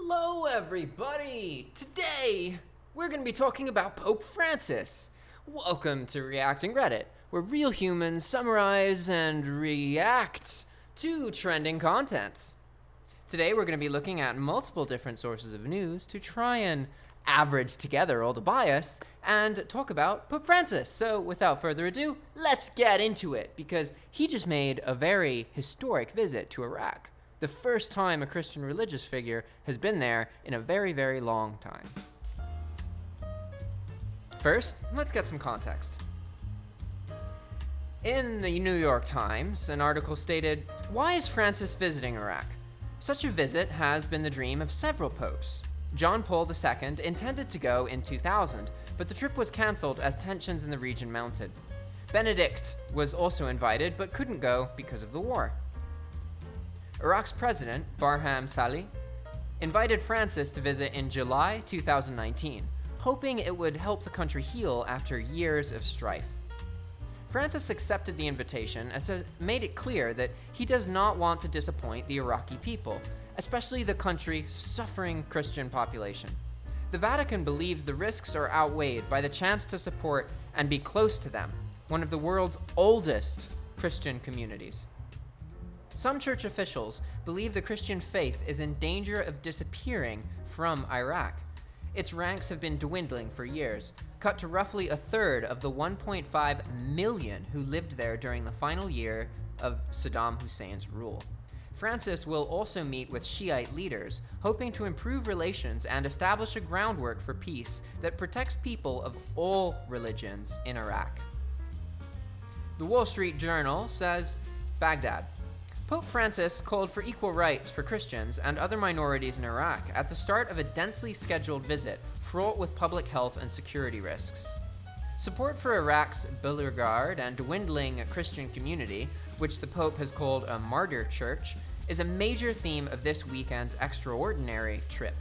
Hello, everybody! Today, we're going to be talking about Pope Francis. Welcome to Reacting Reddit, where real humans summarize and react to trending content. Today, we're going to be looking at multiple different sources of news to try and average together all the bias and talk about Pope Francis. So, without further ado, let's get into it, because he just made a very historic visit to Iraq. The first time a Christian religious figure has been there in a very, very long time. First, let's get some context. In the New York Times, an article stated, "Why is Francis visiting Iraq? Such a visit has been the dream of several popes. John Paul II intended to go in 2000, but the trip was cancelled as tensions in the region mounted. Benedict was also invited, but couldn't go because of the war. Iraq's president, Barham Salih, invited Francis to visit in July 2019, hoping it would help the country heal after years of strife. Francis accepted the invitation as has made it clear that he does not want to disappoint the Iraqi people, especially the country's suffering Christian population. The Vatican believes the risks are outweighed by the chance to support and be close to them, one of the world's oldest Christian communities. Some church officials believe the Christian faith is in danger of disappearing from Iraq. Its ranks have been dwindling for years, cut to roughly a third of the 1.5 million who lived there during the final year of Saddam Hussein's rule. Francis will also meet with Shiite leaders, hoping to improve relations and establish a groundwork for peace that protects people of all religions in Iraq." The Wall Street Journal says, Baghdad. Pope Francis called for equal rights for Christians and other minorities in Iraq at the start of a densely scheduled visit fraught with public health and security risks. Support for Iraq's beleaguered and dwindling Christian community, which the Pope has called a martyr church, is a major theme of this weekend's extraordinary trip.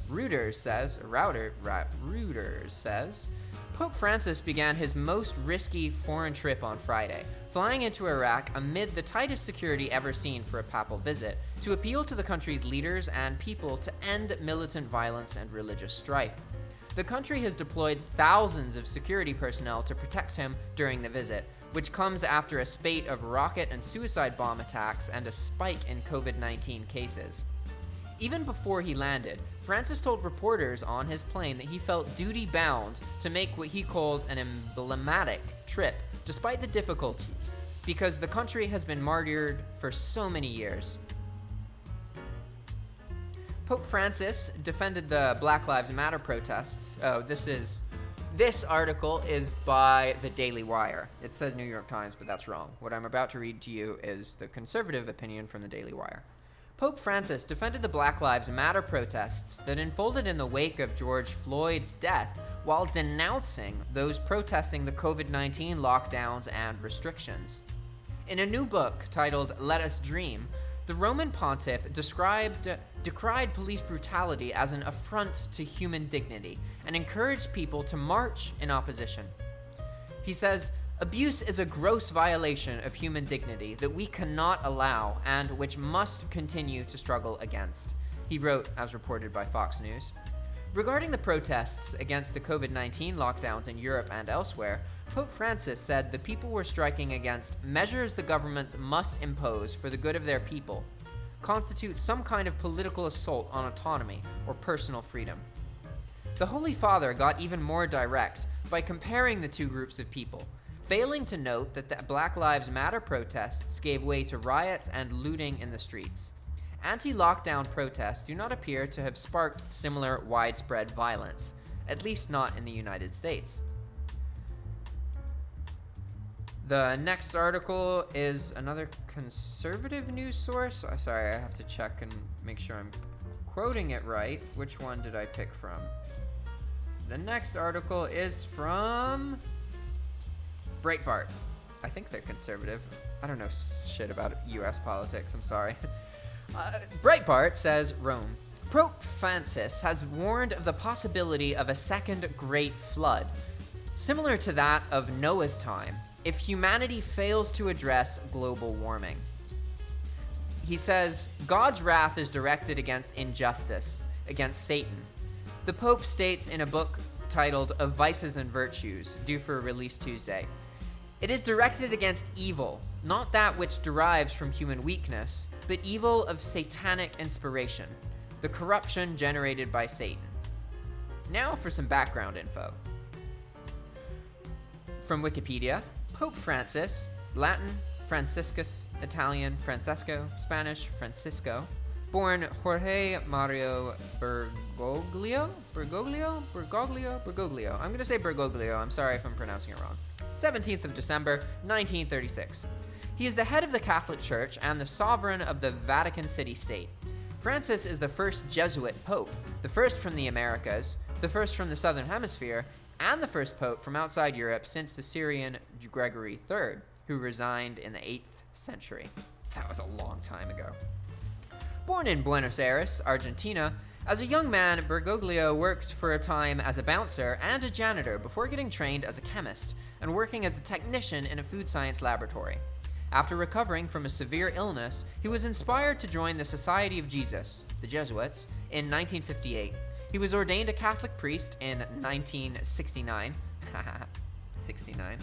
Reuters says, Pope Francis began his most risky foreign trip on Friday, flying into Iraq amid the tightest security ever seen for a papal visit, to appeal to the country's leaders and people to end militant violence and religious strife. The country has deployed thousands of security personnel to protect him during the visit, which comes after a spate of rocket and suicide bomb attacks and a spike in COVID-19 cases. Even before he landed, Francis told reporters on his plane that he felt duty-bound to make what he called an emblematic trip, despite the difficulties, because the country has been martyred for so many years. Pope Francis defended the Black Lives Matter protests. This article is by the Daily Wire. It says New York Times, but that's wrong. What I'm about to read to you is the conservative opinion from the Daily Wire. Pope Francis defended the Black Lives Matter protests that unfolded in the wake of George Floyd's death, while denouncing those protesting the COVID-19 lockdowns and restrictions. In a new book titled Let Us Dream, the Roman pontiff decried police brutality as an affront to human dignity and encouraged people to march in opposition. He says, "Abuse is a gross violation of human dignity that we cannot allow and which must continue to struggle against," he wrote, as reported by Fox News. Regarding the protests against the COVID-19 lockdowns in Europe and elsewhere, Pope Francis said the people were striking against measures the governments must impose for the good of their people, constitute some kind of political assault on autonomy or personal freedom. The Holy Father got even more direct by comparing the two groups of people, failing to note that the Black Lives Matter protests gave way to riots and looting in the streets. Anti-lockdown protests do not appear to have sparked similar widespread violence, at least not in the United States. The next article is another conservative news source. Sorry, I have to check and make sure I'm quoting it right. Which one did I pick from? The next article is from Breitbart. I think they're conservative. I don't know shit about US politics, I'm sorry. Breitbart says Rome. Pope Francis has warned of the possibility of a second great flood, similar to that of Noah's time, if humanity fails to address global warming. He says, God's wrath is directed against injustice, against Satan. The Pope states in a book titled Of Vices and Virtues, due for release Tuesday, it is directed against evil, not that which derives from human weakness, but evil of satanic inspiration, the corruption generated by Satan. Now for some background info. From Wikipedia, Pope Francis, Latin, Franciscus, Italian, Francesco, Spanish, Francisco, born Jorge Mario Bergoglio. I'm going to say Bergoglio. I'm sorry if I'm pronouncing it wrong. 17th of December, 1936. He is the head of the Catholic Church and the sovereign of the Vatican city-state. Francis is the first Jesuit pope, the first from the Americas, the first from the Southern Hemisphere, and the first pope from outside Europe since the Syrian Gregory III, who resigned in the 8th century. That was a long time ago. Born in Buenos Aires, Argentina, as a young man, Bergoglio worked for a time as a bouncer and a janitor before getting trained as a chemist and working as a technician in a food science laboratory. After recovering from a severe illness, he was inspired to join the Society of Jesus, the Jesuits, in 1958. He was ordained a Catholic priest in 1969. 69.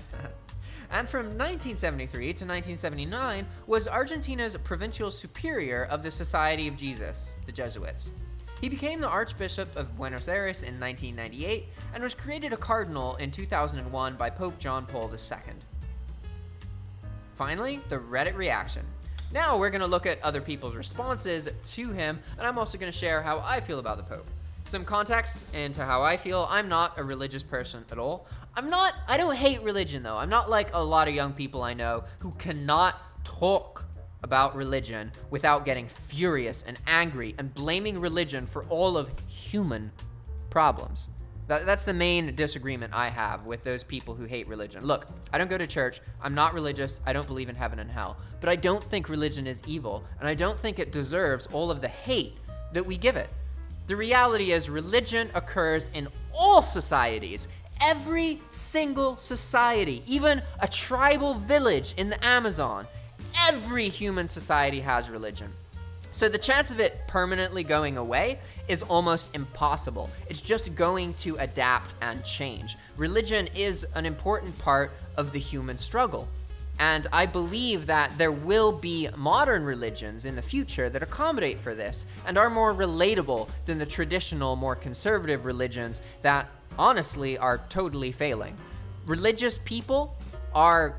And from 1973 to 1979 was Argentina's provincial superior of the Society of Jesus, the Jesuits. He became the Archbishop of Buenos Aires in 1998 and was created a cardinal in 2001 by Pope John Paul II. Finally, the Reddit reaction. Now we're going to look at other people's responses to him, and I'm also going to share how I feel about the Pope. Some context into how I feel. I'm not a religious person at all. I don't hate religion though. I'm not like a lot of young people I know who cannot talk about religion without getting furious and angry and blaming religion for all of human problems. That's the main disagreement I have with those people who hate religion. Look, I don't go to church. I'm not religious. I don't believe in heaven and hell. But I don't think religion is evil, and I don't think it deserves all of the hate that we give it. The reality is religion occurs in all societies. Every single society, even a tribal village in the Amazon, every human society has religion. So the chance of it permanently going away is almost impossible. It's just going to adapt and change. Religion is an important part of the human struggle. And I believe that there will be modern religions in the future that accommodate for this and are more relatable than the traditional, more conservative religions that honestly are totally failing. Religious people are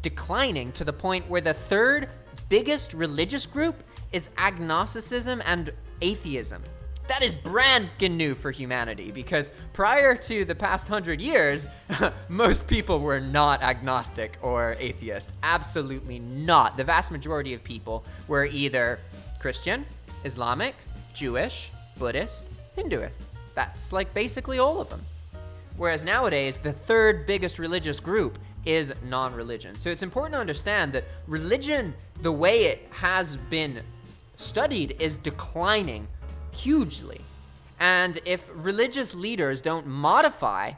declining to the point where the third biggest religious group is agnosticism and atheism. That is brand new for humanity because prior to the past 100 years, most people were not agnostic or atheist. Absolutely not. The vast majority of people were either Christian, Islamic, Jewish, Buddhist, Hinduist. That's like basically all of them. Whereas nowadays, the third biggest religious group is non-religion. So it's important to understand that religion, the way it has been studied, is declining hugely. And if religious leaders don't modify,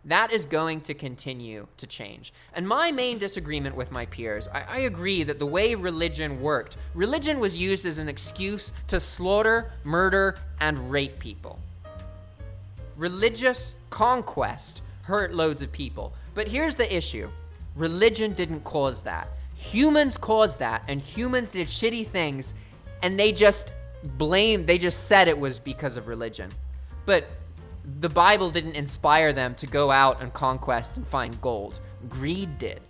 that is going to continue to change. And my main disagreement with my peers, I agree that the way religion worked, religion was used as an excuse to slaughter, murder, and rape people. Religious conquest hurt loads of people. But here's the issue. Religion didn't cause that. Humans caused that, and humans did shitty things, and they just said it was because of religion. But the Bible didn't inspire them to go out and conquest and find gold. Greed did.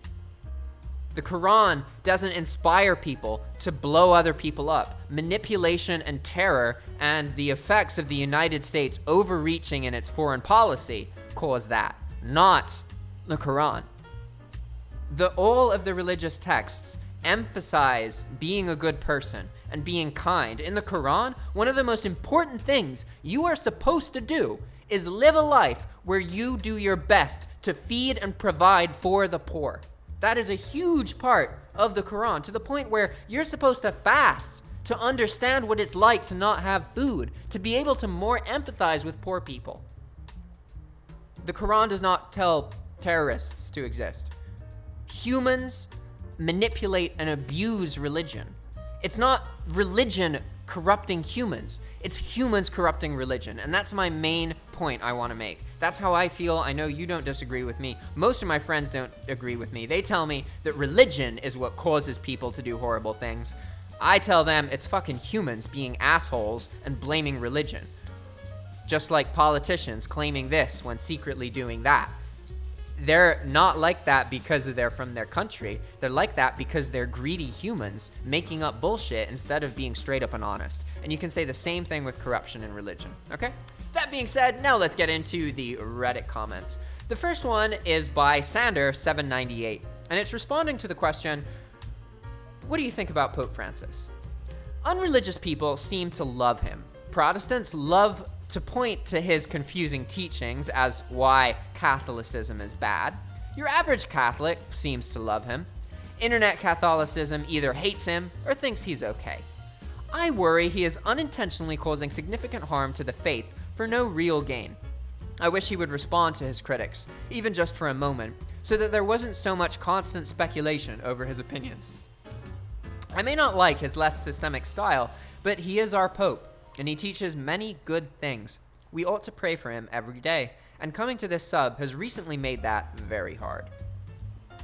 The Quran doesn't inspire people to blow other people up. Manipulation and terror and the effects of the United States overreaching in its foreign policy caused that, not the Quran. All of the religious texts emphasize being a good person and being kind. In the Quran, one of the most important things you are supposed to do is live a life where you do your best to feed and provide for the poor. That is a huge part of the Quran, to the point where you're supposed to fast to understand what it's like to not have food, to be able to more empathize with poor people. The Quran does not tell terrorists to exist. Humans manipulate and abuse religion. It's not religion corrupting humans. It's humans corrupting religion. And that's my main point I want to make. That's how I feel. I know you don't disagree with me. Most of my friends don't agree with me. They tell me that religion is what causes people to do horrible things. I tell them it's fucking humans being assholes and blaming religion. Just like politicians claiming this when secretly doing that. They're not like that because they're from their country. They're like that because they're greedy humans making up bullshit instead of being straight up and honest. And you can say the same thing with corruption and religion, okay? That being said, now let's get into the Reddit comments. The first one is by Sander798, and it's responding to the question, what do you think about Pope Francis? Unreligious people seem to love him. Protestants love to point to his confusing teachings as why Catholicism is bad. Your average Catholic seems to love him. Internet Catholicism either hates him or thinks he's okay. I worry he is unintentionally causing significant harm to the faith for no real gain. I wish he would respond to his critics, even just for a moment, so that there wasn't so much constant speculation over his opinions. I may not like his less systemic style, but he is our Pope, and he teaches many good things. We ought to pray for him every day, and coming to this sub has recently made that very hard.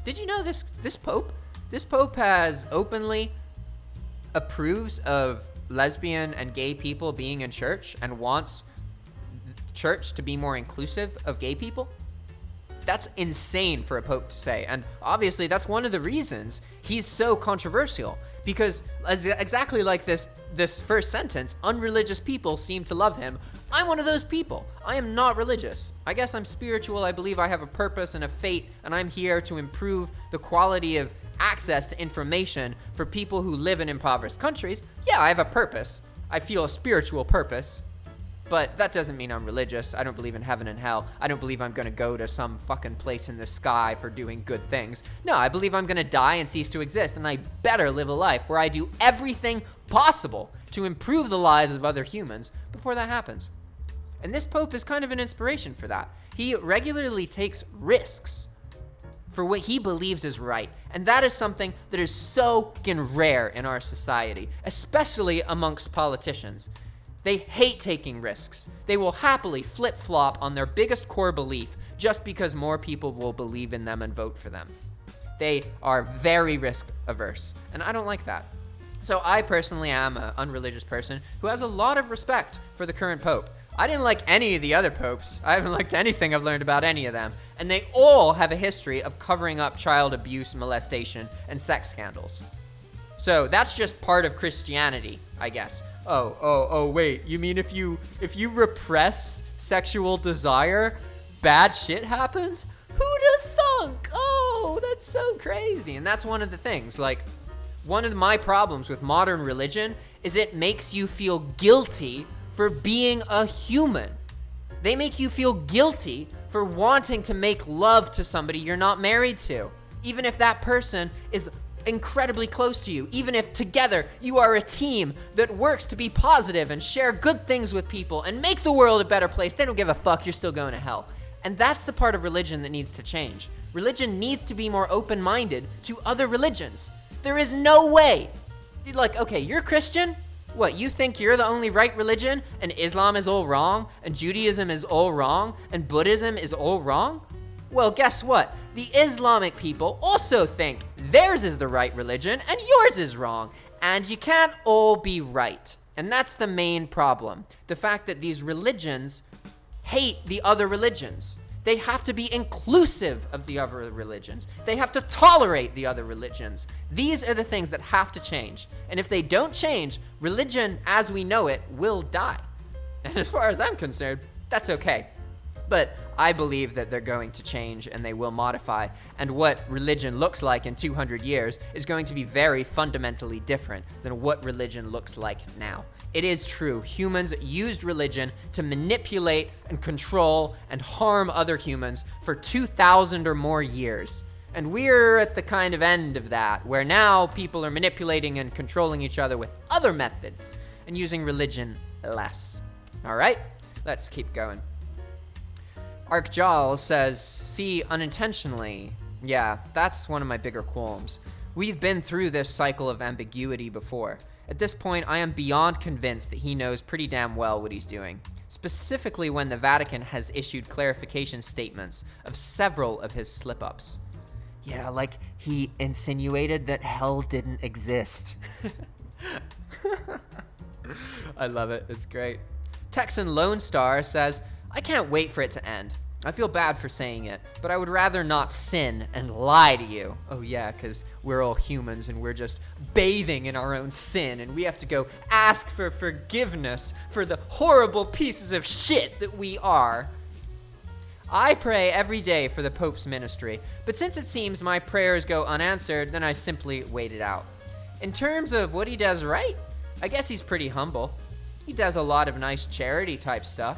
Did you know this Pope? This Pope has openly approves of lesbian and gay people being in church and wants church to be more inclusive of gay people? That's insane for a Pope to say, and obviously that's one of the reasons he's so controversial, because exactly like this first sentence, unreligious people seem to love him. I'm one of those people. I am not religious. I guess I'm spiritual. I believe I have a purpose and a fate, and I'm here to improve the quality of access to information for people who live in impoverished countries. Yeah, I have a purpose. I feel a spiritual purpose. But that doesn't mean I'm religious. I don't believe in heaven and hell. I don't believe I'm gonna go to some fucking place in the sky for doing good things. No, I believe I'm gonna die and cease to exist, and I better live a life where I do everything possible to improve the lives of other humans before that happens. And this Pope is kind of an inspiration for that. He regularly takes risks for what he believes is right, and that is something that is so fucking rare in our society, especially amongst politicians. They hate taking risks. They will happily flip-flop on their biggest core belief just because more people will believe in them and vote for them. They are very risk-averse, and I don't like that. So I personally am an unreligious person who has a lot of respect for the current Pope. I didn't like any of the other popes. I haven't liked anything I've learned about any of them, and they all have a history of covering up child abuse, molestation, and sex scandals. So that's just part of Christianity, I guess. Oh, wait, you mean if you repress sexual desire, bad shit happens? Who'd have thunk? Oh, that's so crazy. And that's one of the things, like, one of my problems with modern religion is it makes you feel guilty for being a human. They make you feel guilty for wanting to make love to somebody you're not married to, even if that person is incredibly close to you, even if together you are a team that works to be positive and share good things with people and make the world a better place. They don't give a fuck, you're still going to hell. And that's the part of religion that needs to change. Religion needs to be more open-minded to other religions. There is no way. Like, okay, you're Christian? What, you think you're the only right religion and Islam is all wrong and Judaism is all wrong and Buddhism is all wrong? Well, guess what? The Islamic people also think theirs is the right religion and yours is wrong. And you can't all be right. And that's the main problem. The fact that these religions hate the other religions. They have to be inclusive of the other religions. They have to tolerate the other religions. These are the things that have to change. And if they don't change, religion as we know it will die. And as far as I'm concerned, that's okay. But I believe that they're going to change and they will modify. And what religion looks like in 200 years is going to be very fundamentally different than what religion looks like now. It is true, humans used religion to manipulate and control and harm other humans for 2,000 or more years. And we're at the kind of end of that, where now people are manipulating and controlling each other with other methods and using religion less. All right, let's keep going. Arcjal says, see, unintentionally. Yeah, that's one of my bigger qualms. We've been through this cycle of ambiguity before. At this point, I am beyond convinced that he knows pretty damn well what he's doing, specifically when the Vatican has issued clarification statements of several of his slip-ups. Yeah, like he insinuated that hell didn't exist. I love it. It's great. Texan Lone Star says, I can't wait for it to end. I feel bad for saying it, but I would rather not sin and lie to you. Oh yeah, because we're all humans and we're just bathing in our own sin and we have to go ask for forgiveness for the horrible pieces of shit that we are. I pray every day for the Pope's ministry, but since it seems my prayers go unanswered, then I simply wait it out. In terms of what he does right, I guess he's pretty humble. He does a lot of nice charity type stuff.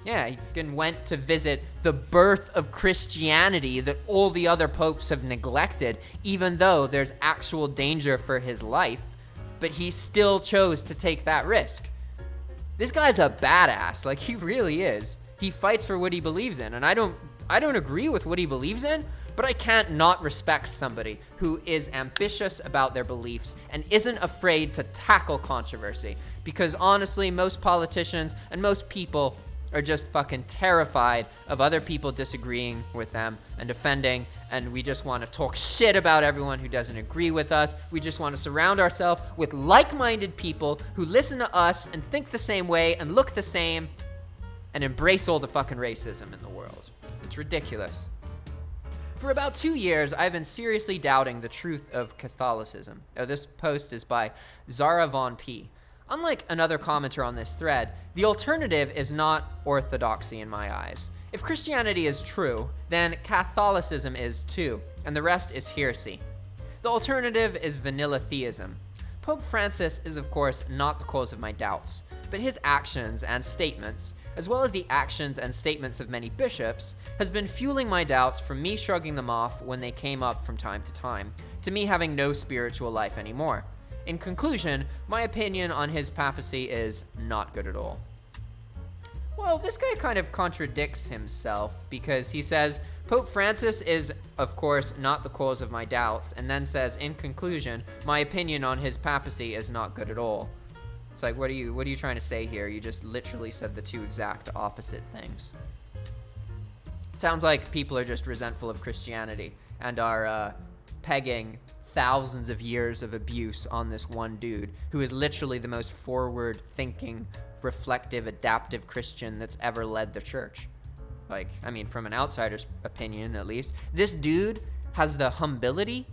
Yeah, he even went to visit the birth of Christianity that all the other popes have neglected, even though there's actual danger for his life, but he still chose to take that risk. This guy's a badass, like he really is. He fights for what he believes in, and I don't agree with what he believes in, but I can't not respect somebody who is ambitious about their beliefs and isn't afraid to tackle controversy, because honestly, most politicians and most people are just fucking terrified of other people disagreeing with them and offending, and we just want to talk shit about everyone who doesn't agree with us. We just want to surround ourselves with like-minded people who listen to us and think the same way and look the same and embrace all the fucking racism in the world. It's ridiculous. For about 2 years, I've been seriously doubting the truth of Catholicism. Oh, this post is by Zara Von P. Unlike another commenter on this thread, the alternative is not orthodoxy in my eyes. If Christianity is true, then Catholicism is too, and the rest is heresy. The alternative is vanilla theism. Pope Francis is, of course, not the cause of my doubts, but his actions and statements, as well as the actions and statements of many bishops, has been fueling my doubts from me shrugging them off when they came up from time to time, to me having no spiritual life anymore. In conclusion, my opinion on his papacy is not good at all. Well, this guy kind of contradicts himself because he says, Pope Francis is, of course, not the cause of my doubts, and then says, in conclusion, my opinion on his papacy is not good at all. It's like, what are you trying to say here? You just literally said the two exact opposite things. Sounds like people are just resentful of Christianity and are pegging thousands of years of abuse on this one dude who is literally the most forward-thinking, reflective, adaptive Christian that's ever led the church. Like, I mean, from an outsider's opinion, at least, this dude has the humility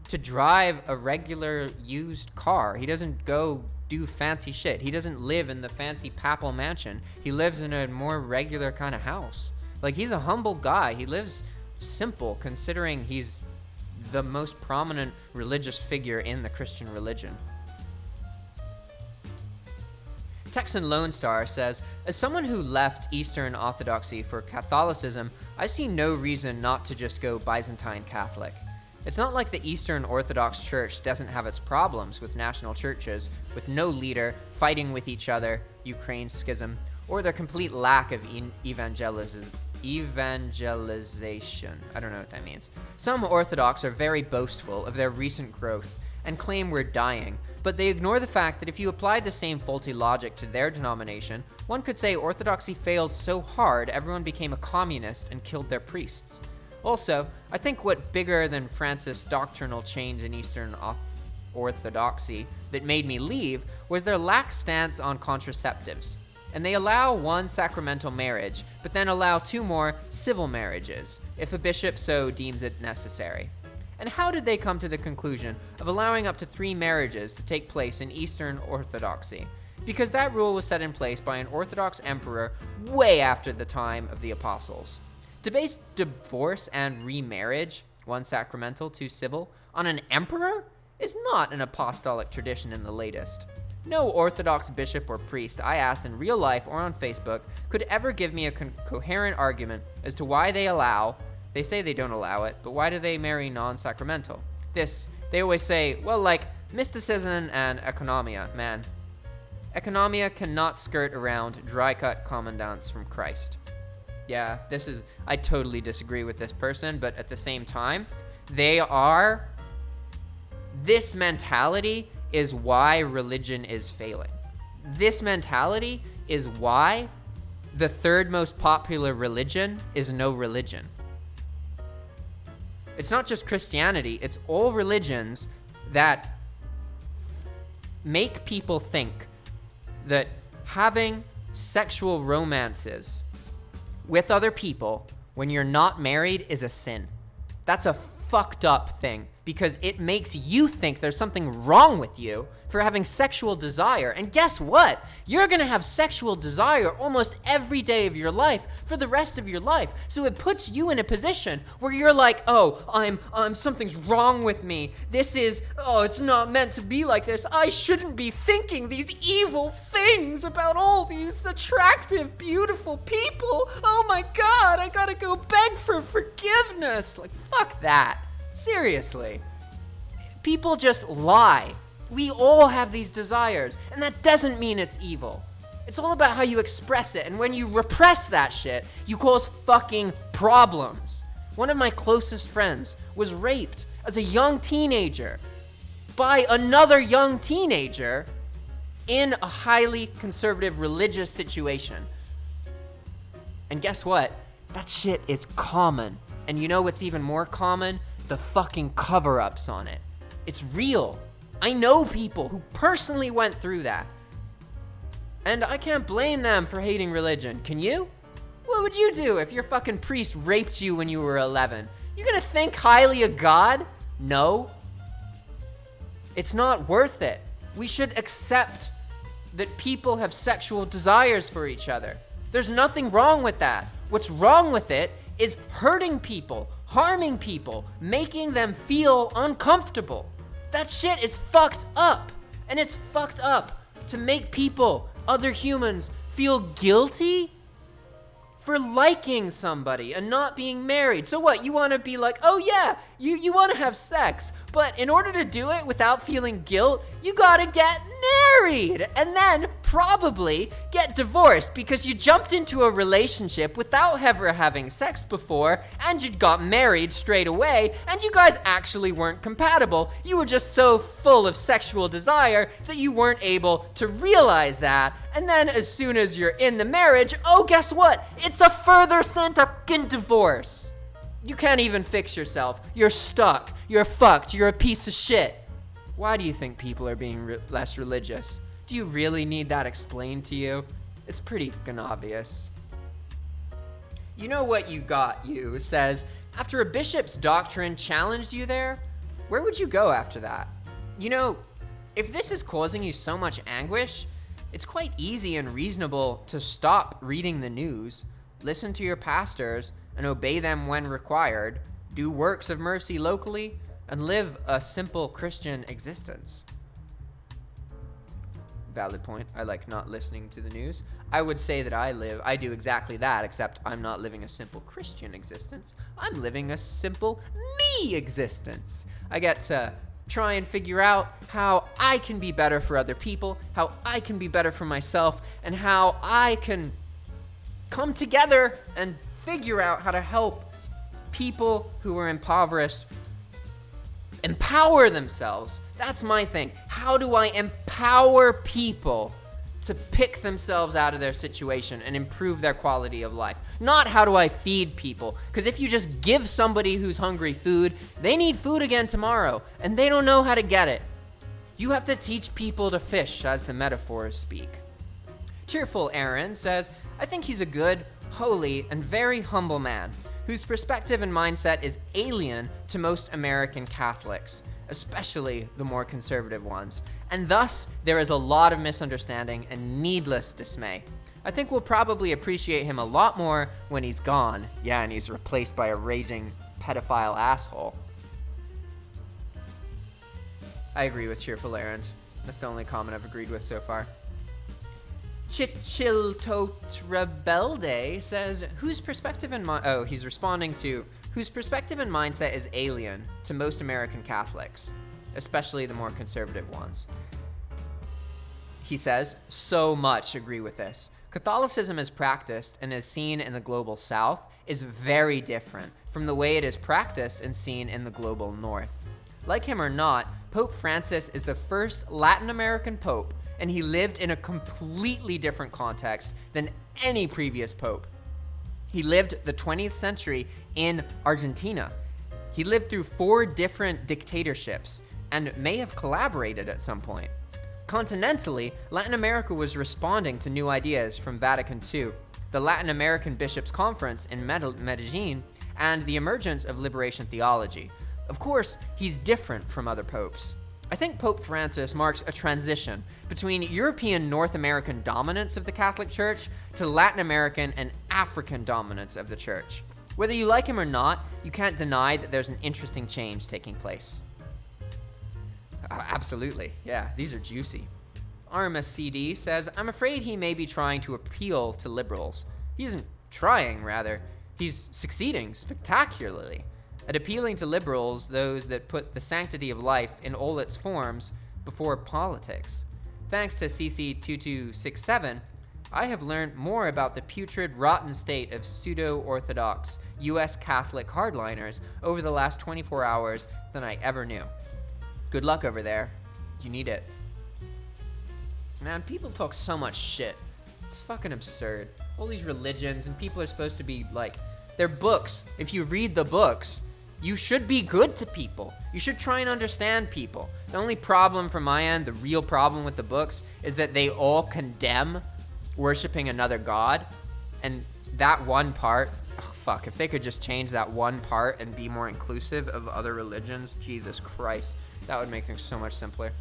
to drive a regular used car. He doesn't go do fancy shit. He doesn't live in the fancy papal mansion. He lives in a more regular kind of house. Like, he's a humble guy. He lives simple, considering he's the most prominent religious figure in the Christian religion. Texan Lone Star says, as someone who left Eastern Orthodoxy for Catholicism, I see no reason not to just go Byzantine Catholic. It's not like the Eastern Orthodox Church doesn't have its problems with national churches, with no leader, fighting with each other, Ukraine schism, or their complete lack of evangelization. I don't know what that means. Some Orthodox are very boastful of their recent growth and claim we're dying, but they ignore the fact that if you applied the same faulty logic to their denomination, one could say Orthodoxy failed so hard everyone became a communist and killed their priests. Also, I think what bigger than Francis' doctrinal change in Eastern Orthodoxy that made me leave was their lax stance on contraceptives. And they allow one sacramental marriage, but then allow 2 more civil marriages, if a bishop so deems it necessary. And how did they come to the conclusion of allowing up to 3 marriages to take place in Eastern Orthodoxy? Because that rule was set in place by an Orthodox emperor way after the time of the apostles. To base divorce and remarriage, 1 sacramental, 2 civil, on an emperor is not an apostolic tradition in the latest. No Orthodox bishop or priest I asked in real life or on Facebook could ever give me a coherent argument as to why they say they don't allow it, but why do they marry non-sacramental? They always say, well, like, mysticism and economia, man. Economia cannot skirt around dry-cut commandants from Christ. Yeah, I totally disagree with this person, but at the same time, this mentality is why religion is failing. This mentality is why the third most popular religion is no religion. It's not just Christianity, it's all religions that make people think that having sexual romances with other people when you're not married is a sin. That's a fucked up thing because it makes you think there's something wrong with you for having sexual desire. And guess what? You're gonna have sexual desire almost every day of your life for the rest of your life. So it puts you in a position where you're like, oh, I'm something's wrong with me. It's not meant to be like this. I shouldn't be thinking these evil things about all these attractive, beautiful people. Oh my God, I gotta go beg for forgiveness. Like, fuck that. Seriously. People just lie. We all have these desires, and that doesn't mean it's evil. It's all about how you express it, and when you repress that shit, you cause fucking problems. One of my closest friends was raped as a young teenager by another young teenager in a highly conservative religious situation. And guess what? That shit is common. And you know what's even more common? The fucking cover-ups on it. It's real. I know people who personally went through that. And I can't blame them for hating religion. Can you? What would you do if your fucking priest raped you when you were 11? You gonna think highly of God? No. It's not worth it. We should accept that people have sexual desires for each other. There's nothing wrong with that. What's wrong with it is hurting people, harming people, making them feel uncomfortable. That shit is fucked up. And it's fucked up to make people, other humans, feel guilty for liking somebody and not being married. So what, you want to be like, oh yeah, you want to have sex, but in order to do it without feeling guilt, you gotta get married and then probably get divorced because you jumped into a relationship without ever having sex before and you got married straight away and you guys actually weren't compatible. You were just so full of sexual desire that you weren't able to realize that. And then as soon as you're in the marriage, oh, guess what? It's a further fucking divorce. You can't even fix yourself. You're stuck. You're fucked. You're a piece of shit. Why do you think people are being less religious? Do you really need that explained to you? It's pretty fucking obvious. You know what you got, you, says, after a bishop's doctrine challenged you there, where would you go after that? You know, if this is causing you so much anguish, it's quite easy and reasonable to stop reading the news, listen to your pastors, and obey them when required, do works of mercy locally, and live a simple Christian existence. Valid point. I like not listening to the news. I would say that I do exactly that, except I'm not living a simple Christian existence. I'm living a simple me existence. I get to try and figure out how I can be better for other people, how I can be better for myself, and how I can come together and figure out how to help people who are impoverished empower themselves. That's my thing. How do I empower people to pick themselves out of their situation and improve their quality of life? Not how do I feed people? Because if you just give somebody who's hungry food, they need food again tomorrow, and they don't know how to get it. You have to teach people to fish, as the metaphors speak. Cheerful Aaron says, I think he's a good, holy, and very humble man whose perspective and mindset is alien to most American Catholics, especially the more conservative ones. And thus, there is a lot of misunderstanding and needless dismay. I think we'll probably appreciate him a lot more when he's gone. Yeah, and he's replaced by a raging pedophile asshole. I agree with Cheerful Aaron. That's the only comment I've agreed with so far. Chichiltot Rebelde says, whose perspective and he's responding to whose perspective and mindset is alien to most American Catholics, especially the more conservative ones. He says, so much agree with this. Catholicism as practiced and as seen in the global South is very different from the way it is practiced and seen in the global North. Like him or not, Pope Francis is the first Latin American pope, and he lived in a completely different context than any previous pope. He lived the 20th century in Argentina. He lived through 4 different dictatorships and may have collaborated at some point. Continentally, Latin America was responding to new ideas from Vatican II, the Latin American Bishops' Conference in Medellin, and the emergence of liberation theology. Of course, he's different from other popes. I think Pope Francis marks a transition between European North American dominance of the Catholic Church to Latin American and African dominance of the Church. Whether you like him or not, you can't deny that there's an interesting change taking place. Absolutely, yeah, these are juicy. Arma CD says, I'm afraid he may be trying to appeal to liberals. He isn't trying, rather. He's succeeding spectacularly at appealing to liberals, those that put the sanctity of life in all its forms before politics. Thanks to CC2267, I have learned more about the putrid, rotten state of pseudo-Orthodox U.S. Catholic hardliners over the last 24 hours than I ever knew. Good luck over there. You need it. Man, people talk so much shit. It's fucking absurd. All these religions, and people are supposed to be like, they're books. If you read the books, you should be good to people. You should try and understand people. The only problem from my end, the real problem with the books, is that they all condemn worshiping another god. And that one part, if they could just change that one part and be more inclusive of other religions, Jesus Christ, that would make things so much simpler.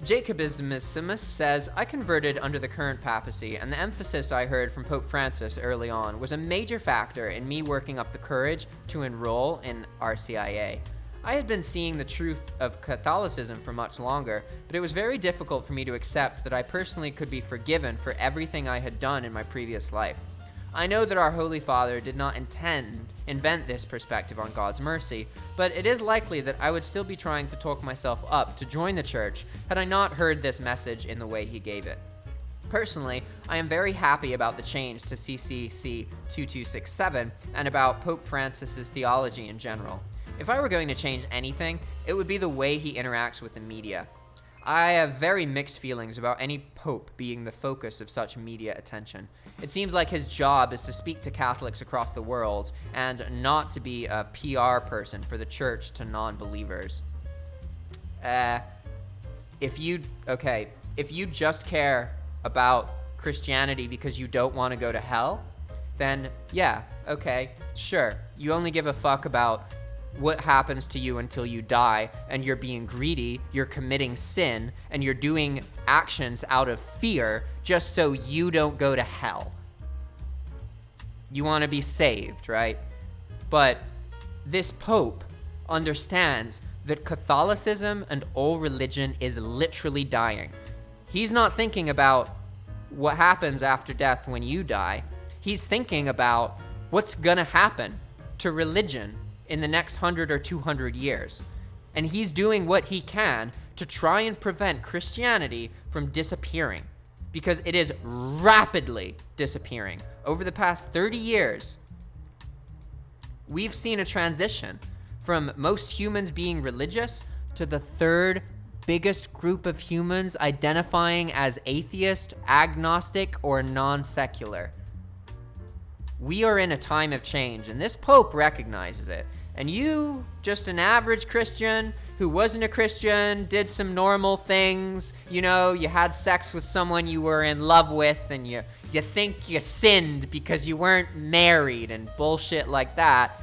Jacobismus says, I converted under the current papacy, and the emphasis I heard from Pope Francis early on was a major factor in me working up the courage to enroll in RCIA. I had been seeing the truth of Catholicism for much longer, but it was very difficult for me to accept that I personally could be forgiven for everything I had done in my previous life. I know that our Holy Father did not invent this perspective on God's mercy, but it is likely that I would still be trying to talk myself up to join the church had I not heard this message in the way he gave it. Personally, I am very happy about the change to CCC 2267 and about Pope Francis's theology in general. If I were going to change anything, it would be the way he interacts with the media. I have very mixed feelings about any pope being the focus of such media attention. It seems like his job is to speak to Catholics across the world and not to be a PR person for the church to non-believers. If you just care about Christianity because you don't want to go to hell, then yeah, okay, sure. You only give a fuck about what happens to you until you die, and you're being greedy, you're committing sin, and you're doing actions out of fear just so you don't go to hell. You want to be saved, right? But this Pope understands that Catholicism and all religion is literally dying. He's not thinking about what happens after death when you die. He's thinking about what's gonna happen to religion in the next 100 or 200 years. And he's doing what he can to try and prevent Christianity from disappearing, because it is rapidly disappearing. Over the past 30 years, we've seen a transition from most humans being religious to the third biggest group of humans identifying as atheist, agnostic, or non-secular. We are in a time of change, and this Pope recognizes it. And you, just an average Christian who wasn't a Christian, did some normal things, you had sex with someone you were in love with, and you think you sinned because you weren't married and bullshit like that.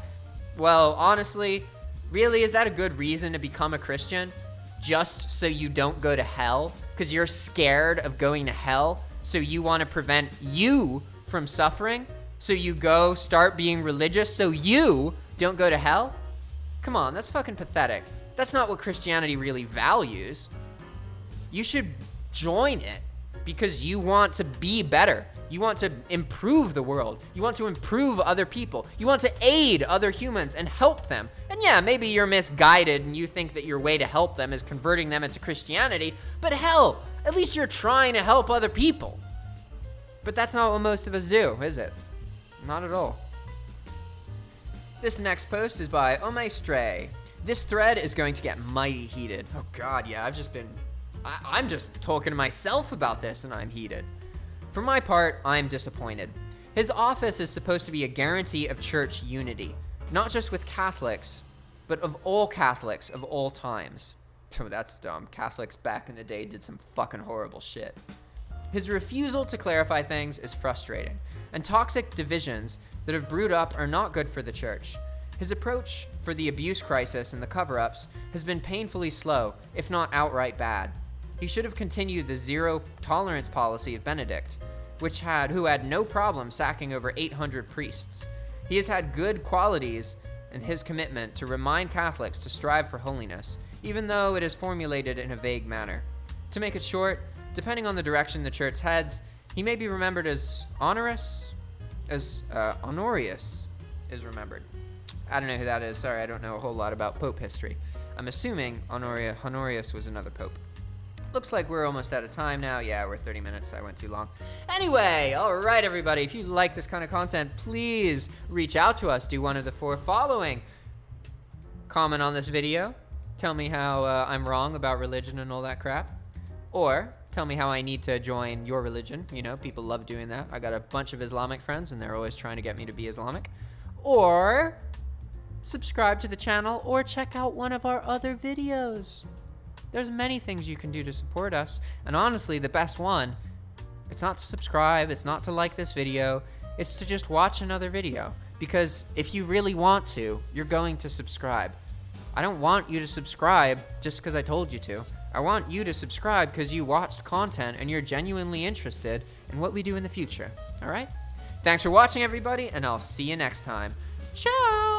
Well, honestly, really, is that a good reason to become a Christian? Just so you don't go to hell? Because you're scared of going to hell? So you want to prevent you from suffering? So you go start being religious so you don't go to hell? Come on, that's fucking pathetic. That's not what Christianity really values. You should join it because you want to be better. You want to improve the world. You want to improve other people. You want to aid other humans and help them. And yeah, maybe you're misguided and you think that your way to help them is converting them into Christianity, but hell, at least you're trying to help other people. But that's not what most of us do, is it? Not at all. This next post is by Omestray. This thread is going to get mighty heated. Oh God, yeah, I'm just talking to myself about this and I'm heated. For my part, I'm disappointed. His office is supposed to be a guarantee of church unity, not just with Catholics, but of all Catholics of all times. Oh, that's dumb. Catholics back in the day did some fucking horrible shit. His refusal to clarify things is frustrating, and toxic divisions that have brewed up are not good for the church. His approach for the abuse crisis and the cover-ups has been painfully slow, if not outright bad. He should have continued the zero-tolerance policy of Benedict, who had no problem sacking over 800 priests. He has had good qualities in his commitment to remind Catholics to strive for holiness, even though it is formulated in a vague manner. To make it short, depending on the direction the church heads, he may be remembered as Honorius is remembered. I don't know who that is. Sorry, I don't know a whole lot about Pope history. I'm assuming Honorius was another pope. Looks like we're almost out of time now. Yeah, we're 30 minutes. I went too long. Anyway, all right, everybody. If you like this kind of content, please reach out to us. Do one of the 4 following. Comment on this video. Tell me how I'm wrong about religion and all that crap. Or tell me how I need to join your religion. You know, people love doing that. I got a bunch of Islamic friends, and they're always trying to get me to be Islamic. Or subscribe to the channel, or check out one of our other videos. There's many things you can do to support us, and honestly, the best one, it's not to subscribe, it's not to like this video, it's to just watch another video. Because if you really want to, you're going to subscribe. I don't want you to subscribe just because I told you to. I want you to subscribe because you watched content and you're genuinely interested in what we do in the future, all right? Thanks for watching, everybody, and I'll see you next time. Ciao!